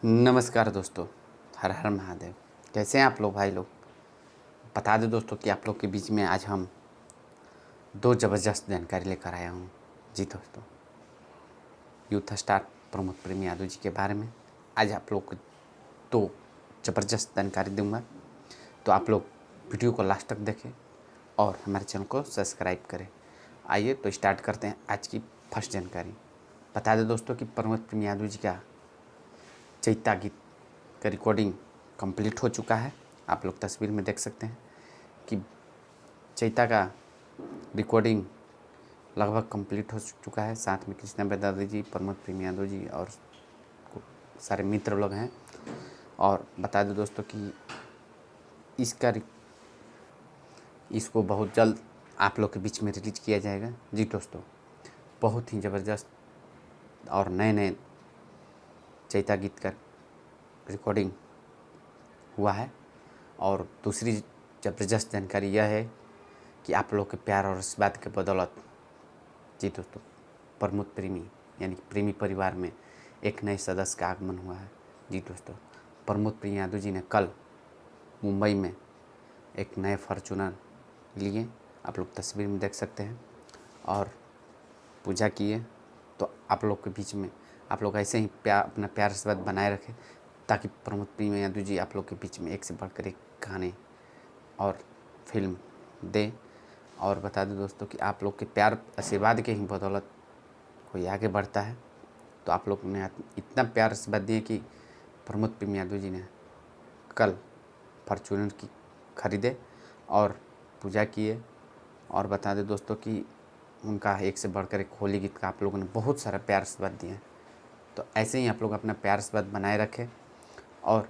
नमस्कार दोस्तों, हर हर महादेव। कैसे हैं आप लोग भाई लोग? बता दें दोस्तों कि आप लोग के बीच में आज हम दो ज़बरदस्त जानकारी लेकर आया हूँ। जी दोस्तों, यूथ स्टार प्रमोद प्रेमी यादव जी के बारे में आज आप लोग को दो ज़बरदस्त जानकारी दूंगा। तो आप लोग वीडियो को लास्ट तक देखें और हमारे चैनल को सब्सक्राइब करें। आइए तो स्टार्ट करते हैं आज की फर्स्ट जानकारी। बता दें दोस्तों कि प्रमोद प्रेमी यादव जी का चैता गीत का रिकॉर्डिंग कंप्लीट हो चुका है। आप लोग तस्वीर में देख सकते हैं कि चैता का रिकॉर्डिंग लगभग कंप्लीट हो चुका है। साथ में कृष्णा बेदर्जी जी, प्रमोद प्रेमी यादव जी और सारे मित्र लोग हैं। और बता दें दोस्तों कि इसको बहुत जल्द आप लोग के बीच में रिलीज किया जाएगा। जी दोस्तों, बहुत ही ज़बरदस्त और नए नए चैता गीत का रिकॉर्डिंग हुआ है। और दूसरी ज़बरदस्त जानकारी यह है कि आप लोग के प्यार और आशीर्वाद के बदौलत जी दोस्तों, प्रमोद प्रेमी यानी कि प्रेमी परिवार में एक नए सदस्य का आगमन हुआ है। जी दोस्तों, प्रमोद प्रेमी यादव जी ने कल मुंबई में एक नए फॉर्च्यूनर लिए, आप लोग तस्वीर में देख सकते हैं, और पूजा किए। तो आप लोग के बीच में आप लोग ऐसे ही अपना प्यार आशीर्वाद बनाए रखें ताकि प्रमोद प्रेमी यादव जी आप लोग के बीच में एक से बढ़कर एक गाने और फिल्म दे। और बता दें दोस्तों कि आप लोग के प्यार आशीर्वाद के ही बदौलत कोई आगे बढ़ता है। तो आप लोग ने इतना प्यार आशीर्वाद दिए कि प्रमोद प्रेमी यादव जी ने कल फॉर्च्यूनर की खरीदे और पूजा किए। और बता दें दोस्तों कि उनका एक से बढ़कर एक होली गीत का आप लोगों ने बहुत सारा प्यार आशीर्वाद दिया है। तो ऐसे ही आप लोग अपना प्यार आशीर्वाद बनाए रखें और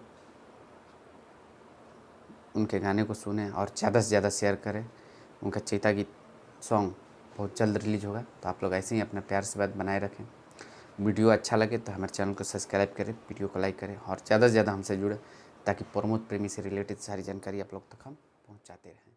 उनके गाने को सुने और ज़्यादा से ज़्यादा शेयर करें। उनका चैता गीत सॉन्ग बहुत जल्द रिलीज होगा। तो आप लोग ऐसे ही अपना प्यार आशीर्वाद बनाए रखें। वीडियो अच्छा लगे तो हमारे चैनल को सब्सक्राइब करें, वीडियो को लाइक करें और ज़्यादा से ज़्यादा हमसे जुड़े ताकि प्रमोद प्रेमी से रिलेटेड सारी जानकारी आप लोग तक हम पहुँचाते रहें।